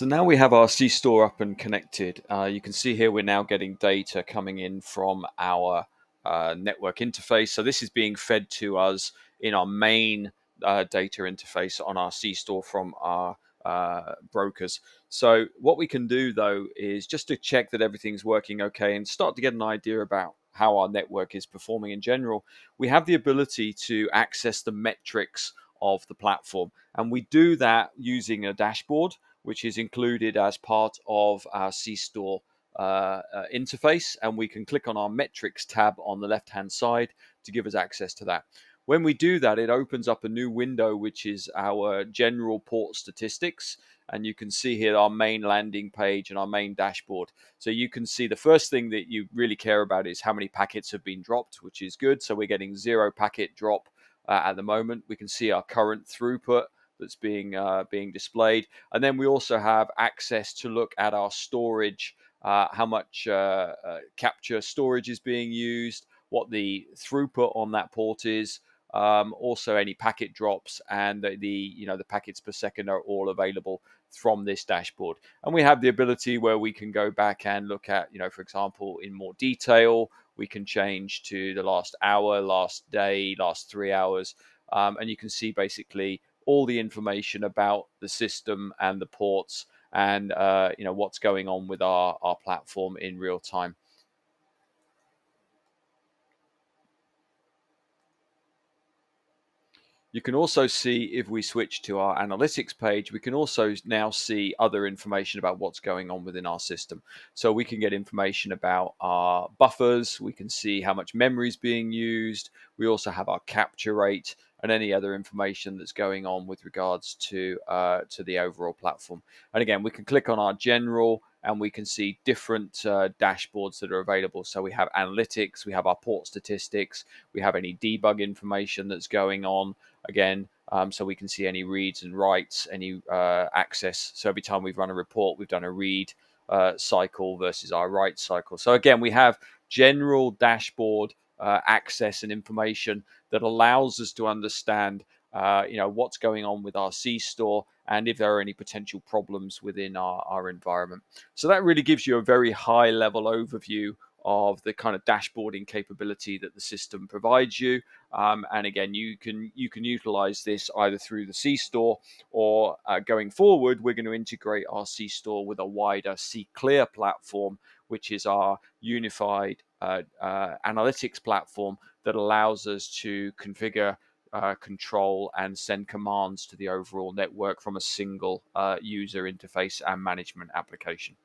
So now we have our cStor up and connected. You can see here we're now getting data coming in from our network interface. So this is being fed to us in our main data interface on our cStor from our brokers. So what we can do though is just to check that everything's working okay and start to get an idea about how our network is performing in general. We have the ability to access the metrics of the platform, and we do that using a dashboard which is included as part of our cStor interface. And we can click on our metrics tab on the left-hand side to give us access to that. When we do that, it opens up a new window, which is our general port statistics. And you can see here our main landing page and our main dashboard. So you can see the first thing that you really care about is how many packets have been dropped, which is good. So we're getting 0 packet drop at the moment. We can see our current throughput that's being displayed, and then we also have access to look at our storage, how much capture storage is being used, what the throughput on that port is, also any packet drops, and the packets per second are all available from this dashboard. And we have the ability where we can go back and look at, for example, in more detail. We can change to the last hour, last day, last 3 hours, and you can see basically all the information about the system and the ports and what's going on with our platform in real time. You can also see, if we switch to our analytics page, we can also now see other information about what's going on within our system. So we can get information about our buffers. We can see how much memory is being used. We also have our capture rate and any other information that's going on with regards to the overall platform. And again, we can click on our general and we can see different dashboards that are available. So we have analytics, we have our port statistics, we have any debug information that's going on. Again, so we can see any reads and writes, any access. So every time we've run a report, we've done a read cycle versus our write cycle. So again, we have general dashboard access and information that allows us to understand what's going on with our cStor and if there are any potential problems within our environment. So that really gives you a very high level overview of the kind of dashboarding capability that the system provides you. And again, you can utilize this either through the cStor or going forward, we're going to integrate our cStor with a wider cClear platform, which is our unified analytics platform that allows us to configure, control, and send commands to the overall network from a single user interface and management application.